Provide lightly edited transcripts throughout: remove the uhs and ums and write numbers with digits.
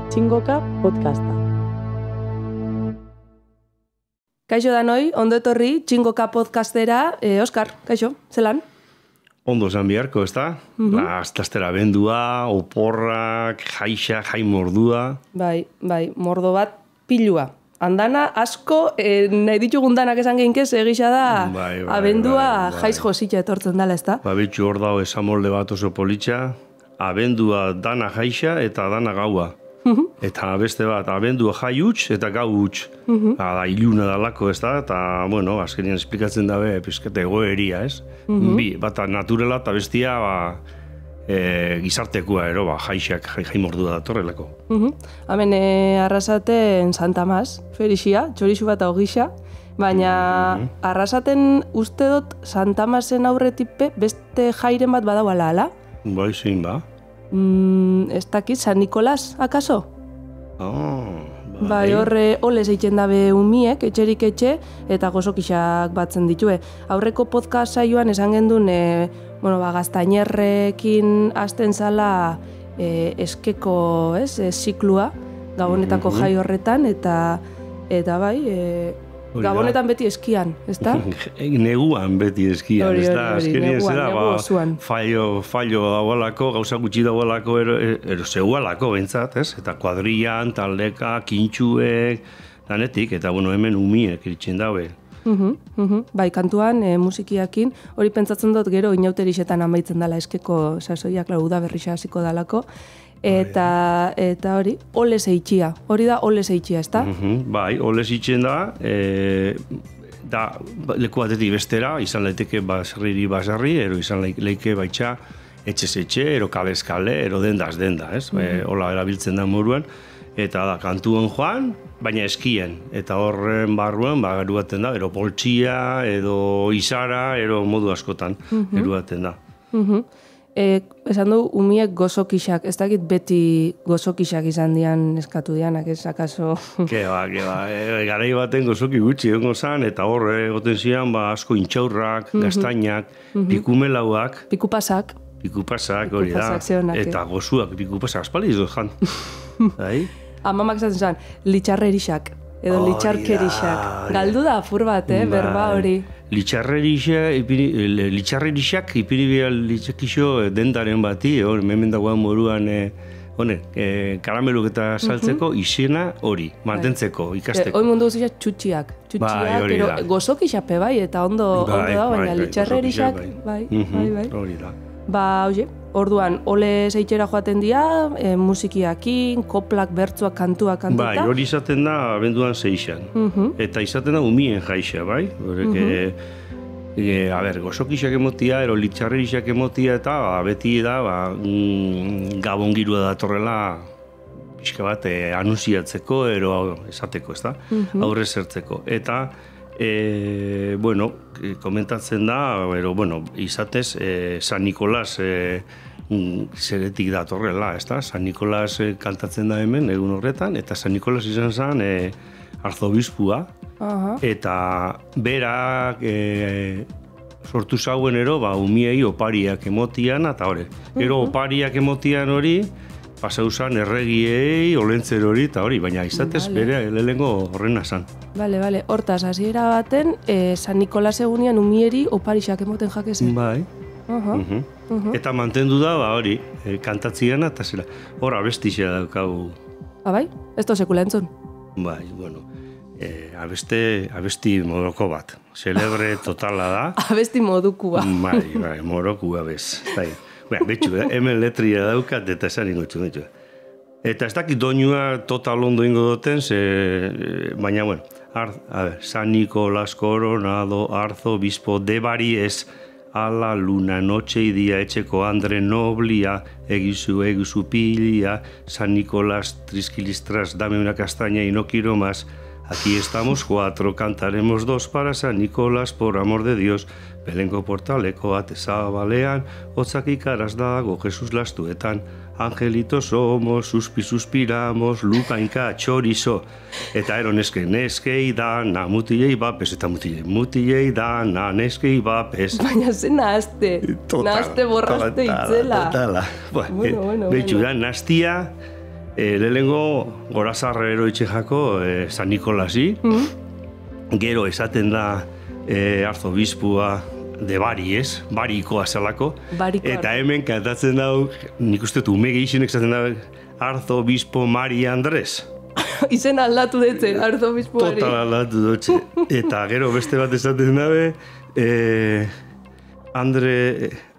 Txingoka podcasta. Kaixo danoi, ondo etorri Txingoka podcastera. Oskar, kaixo, zelan? Ondo zan biharko, ez da? Aztastera bendua, oporrak, jaixa, mordua. Bai, mordo bat pilua. Andana asko, nahi ditugun danak esan geinkez, egisa da abendua jaiz jositxa etortzen dela, ez da? Bitxu hor dago esamolde bat oso politxa, abendua dana jaixa eta dana gaua. Eta beste bat, abendua jai huts eta gau huts. Da iluna dalako, ez da? Eta, bueno, azkenean esplikatzen dabe, pizkete egoeria, ez? Bi, bata naturela eta bestia, gizartekua, jai mordua datorrelako. Hemen Arrasaten Santa Mas, ferixia, txorizu bat ogisa, baina Arrasaten uste dut Santa Masen aurretipe beste jairen bat badauala, ala? Bai, zein ba. Ez dakit, San Nikolas, akaso? Bai, horre olez eitzen dabe umiek, etxerik etxe, eta gozokixak batzen ditue. Aurreko podcast saioan esan gendun, gaztainerrekin hasten zala eskeko, ziklua, Gabonetako jai horretan, eta bai, Gabonetan beti eskian, ez da? Neguan beti eskian, ez da? Negu osuan. Fallo dagoelako, gauza gutxi dagoelako, zegoelako bentsat, ez? Eta kuadrian, taldeka, kintxuek, danetik, eta hemen umiek iritsen daue. Bai, kantuan, musikiakin, hori pentsatzen dut gero inauterixetan amaitzen dela eskeko sasoiak lauda berrixa hasiko dalako, eta hori, olez eitxia, hori da olez eitxia, ez da? Bai, olez eitzen da, da leku batetik bestera, izan leiteke basarri, ero izan leike baitxa etxez etxe, ero kalez kale, ero dendaz denda, ez? Hola erabiltzen da moruan, eta da kantuen joan, baina eskien, eta horren barruan, eruaten da, ero poltsia, edo izara, ero modu askotan eruaten da. Esan du, umiek gozokixak, ez dakit beti gozokixak izan dian eskatu dianak, ez akaso? Keba, garai baten gozoki gutxi egongo zan, eta horre egoten zian, asko intxaurrak, gaztainak, pikumelauak. Pikupasak. Pikupasak, hori da. Eta gozuak, pikupasak, aspaldi izan jan. Amamak esaten zan, litxarrerixak, edo litxarkerixak. Galdu da apur bat, berba hori. Litxarrerixak ipini behar litxakixo dendaren bati, hemen dagoan moruan karameluk eta saltzeko izena hori, mantentzeko, ikasteko. Hoi mundu guztiak txutxiak, pero gozokixape bai, eta ondo da, baina litxarrerixak, bai. Hori da. Orduan, ole zeitxera joaten dira, musikiakin, koplak, bertzuak, kantuak kantata. Bai, hori izaten da abenduan zeixan. Eta izaten da umien jaixa, bai? Gozokixak emotia, ero litxarrerixak emotia, eta beti da, gabongirua datorrela, pixka bat, anunciatzeko, ero esateko, ez da? Aurre zertzeko. Eta, komentatzen da, izatez, San Nikolas zeretik datorrela, ez da? San Nikolas kantatzen da hemen, egun horretan, eta San Nikolas izan zen arzobispua, eta berak sortu zauen umiei opariak emotian, eta hori. Gero opariak emotian hori, pasau zan erregiei, olentzer hori, eta hori, baina izatez bere lehengo horrena zan. Bale, hortaz, hasiera baten, San Nikolas egunean umieri oparixak emoten jakezen. Bai. Eta mantendu da, hori, kantatziana, eta zera, hor abestixea daukagu. Bai? Ez da sekula entzun? Bai, abesti modoko bat. Celebre totala da. Abesti modukua. Bai, modukua bez. Betxu, hemen letria daukat eta esan ingotxu. Eta ez dakit doinua total ondo ingo duten, baina, San Nicolás coronado, arzobispo de Baries, a la luna, noche y día, etxeko Andre Noblia, egizu pilia, San Nicolás trisquilistras, dame una castaña y no quiero más. Aquí estamos 4, cantaremos 2 para San Nicolás, por amor de Dios. Belengo portaleko atezabalean, hotzak ikaraz dago Jesus lastuetan. Angelitos somos, suspiramos, lukainka txorizo. Eta ero neskei dana, mutilei bapes, eta mutilei dana, neskei bapes. Baina zen nahazte borrazte itzela. Totala. Betxu da, naztia, Lehenengo gorazarra eroitxe jako San Nikolasi, gero esaten da arzobispua de Bari, ez? Barikoa zelako. Eta hemen kantatzen dau, nik uste dut ume gehixenek esaten da arzobispo Maria Andres. Izen aldatu dutzen, arzobispuari. Total aldatu dutxe. Eta gero beste bat esaten dabe,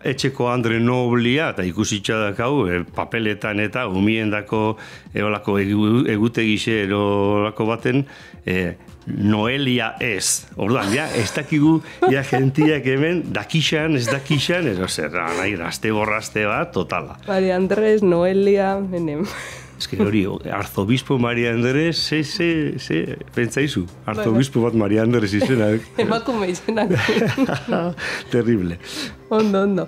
etxeko Andre Noblia, eta ikusitxa dakau, papeletan eta umiendako olako egutegixe olako baten, Noelia ez. Orduan, ez dakigu, gentiak hemen, dakixan, ez dakixan, nahi, azte borrazte bat, totala. Maria Andres, Noelia, menem. Ez que hori, arzobispo Maria Andres, pentsaizu, arzobispo bat Maria Andres izenak. Emakume izenak. Terrible. Ondo.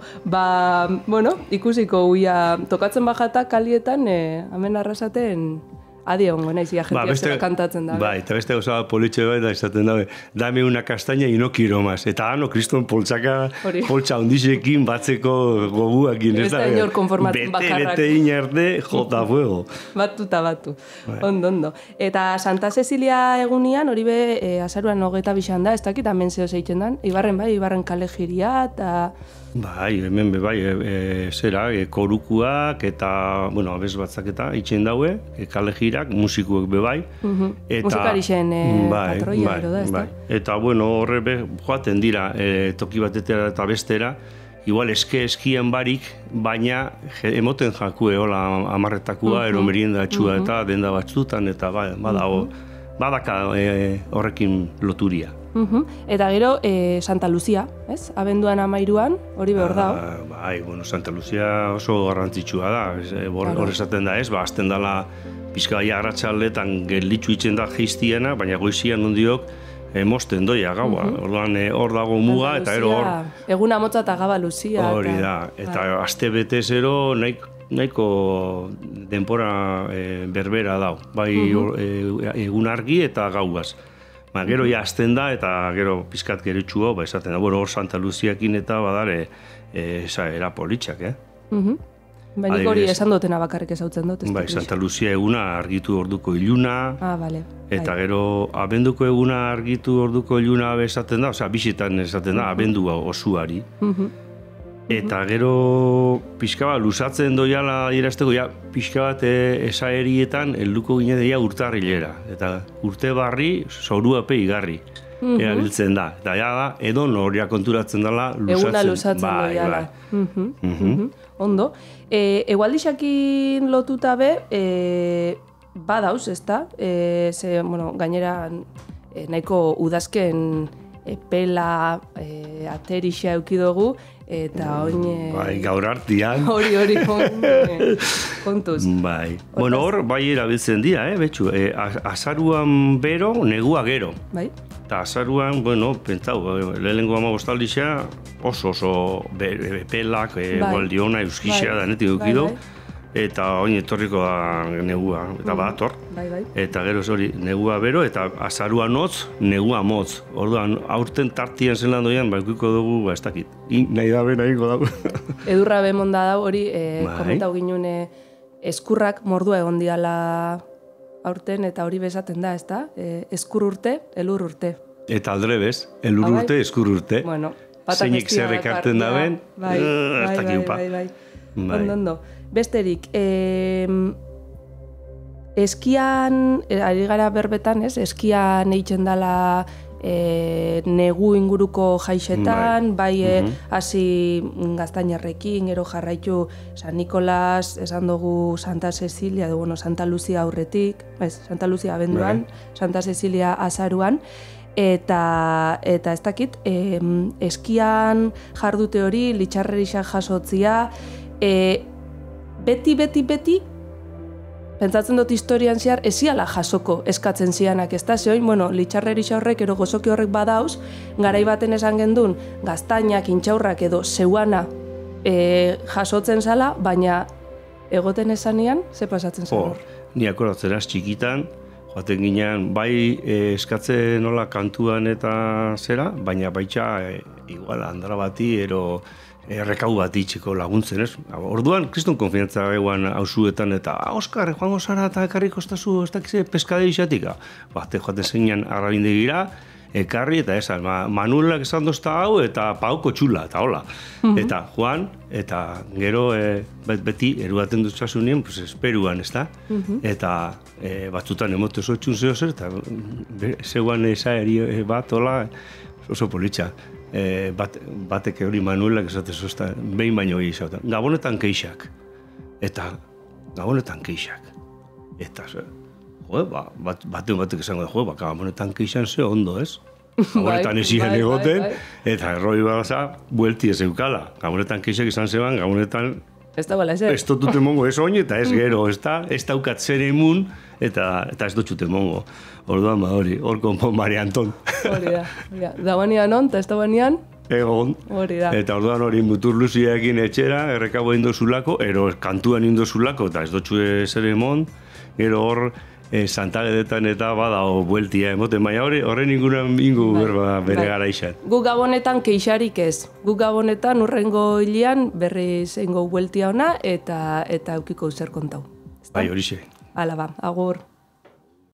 Bueno, ikusiko uia tokatzen bajata kalietan, hemen arrasaten adi egongo naiz, jentia zera kantatzen da. Bai, eta beste gauza politxe bai da izaten dabe, dame una castaña y no quiero más. Eta kriston poltsaka, poltsa ondisekin batzeko goguakin. Ez da inor konformatzen bakarrak. Bete inarte, jota fuego. Batu. Ondo. Eta Santa Cecilia egunian, hori be, azaruan 25 da, ez dakit, hemen zeo zeitzen dan, Ibarren kale jiria, eta... Bai, hemen korukuak eta, abez batzak eta itxen daue, kale jirak, musikuek bebai. Musikarixen patroia ero da, ez da? Eta, horre joaten dira toki batetera eta bestera, igual eskian barik, baina emoten jakue hola amarretakua, ero meriendatxua eta denda batzutan, eta badaka horrekin loturia. Eta gero, Santa Lucia, ez? Abenduan 13an, hori behor dao. Bai, Santa Lucia oso garrantzitsua da. Hor esaten da ez, azten dela pizka bai arratsaldetan gelitzu itzen da geiztiena, baina goizian ondiok mosten doia gaua. Orduan hor dago muga, eta gero hor... Eguna motza eta Gaba Lucia. Hori da, eta aste bete zero nahiko denpora berbera dau. Bai egun argi eta gauaz. Gero ja azten da, eta gero pizkat geretxua, esaten da, hor Santa Luziakin eta badare era politxak, Baina hori esan dutena bakarrik ezautzen dut. Bai, Santa Luzia eguna argitu orduko iluna, eta gero abenduko eguna argitu orduko iluna esaten da, bisitan esaten da, abendua osuari. Eta gero pixka bat luzatzen doiala irazteko, pixka bat esaerietan helduko gine deia urtarrilera. Eta urte barri, zoruape igarri erabiltzen da. Eta da, edo noria konturatzen dela luzatzen. Eguna luzatzen doiala. Ondo. Egualdixakin lotuta be, badauz, ez da? Gainera nahiko udazken pela aterixa eukidogu, eta oin... Bai, gaur artian. Hori, kontuz. Bai. Hor, bai erabiltzen dira, betxu. Azaruan bero, negua gero. Bai. Eta azaruan, pentsau, lehenengo 15 aldixa oso pelak, gualdiona, euskixea, danetik eukido. Eta oin etorriko da negua, eta badator. Eta gero hori negua bero, eta azarua notz, negua motz. Orduan, aurten tartian zelan doian, baikuiko dugu, ez dakit. Nahi dabe, nahiko dago. Edurra bemonda da hori, komentau ginen eskurrak mordua egon diala aurten, eta hori bezaten da, ez da? Eskur urte, elur urte. Eta aldrebez, elur urte, eskur urte. Zeinek zer ekarten daben, ez dakiupa. Ondo. Besterik, eskian, ari gara berbetan, ez? Eskian eitzen dela negu inguruko jaixetan, hasi gaztainerrekin, gero jarraitu San Nikolas, esan dugu Santa Cecilia, Santa Lucia aurretik, Santa Lucia abenduan, Santa Cecilia azaruan, eta ez dakit, eskian jardute hori, litxarrerixa jasotzia, beti, pentsatzen dut historian zehar, eziala jasoko eskatzen zianak, ez da, zeoin, litxarrerixa horrek, ero gozoki horrek badauz, garai baten esan gendun, gaztainak, intxaurrak edo zeuana jasotzen zala, baina egoten esanean, ze pasatzen zala hor? Ni akordatzen txikitan, joaten ginean, bai eskatzen nola kantuan eta zera, baina baitxa igual andara bati, ero errekau bat itxiko laguntzen, ez? Orduan, kriston konfiantza eguan hausuetan, eta, Oskar, joango zara eta ekarriko estazu, ez dakize, peskade isatika. Te joate zeinan arrabindegira, ekarri, eta esan, Manuelak esan dozta hau, eta pauko txula, eta hola. Eta joan, eta gero beti eruaten dutxasunien, pues, esperuan, ez da? Eta batzutan emote zotxun zeo zer, eta zeuan esaeri bat, hola, oso politxa. Batek hori Manuelak esatez ozta, behin baino hori izautan. Gabonetan keixak. Eta, gabonetan keixak. Eta, batek esango da, gabonetan keixan ze ondo, ez? Gabonetan ezien egoten, eta erroi baza, buelti ez eukala. Gabonetan keixak izan zeban, gabonetan ez da bala, ez dutute mongo ez oin, eta ez gero, ez daukat zer emun, eta ez dutxute mongo. Orduan hori, hor konpon Mari Anton. Hori da, dagoenean on, eta ez dagoenean? Egon. Hori da. Eta orduan hori mutur luziaekin etxera, errekabo indozulako, ero kantuan indozulako, eta ez dutxue zer emon, gero hor, Santaledetan eta badao bueltia emoten, baina horren inguruan ingu berba bere gara izan. Gu gabonetan keixarik ez. Gu gabonetan urrengo hilian berriz eingo bueltia ona eta eukiko zer kontau. Bai, horixe. Hala ba, agur.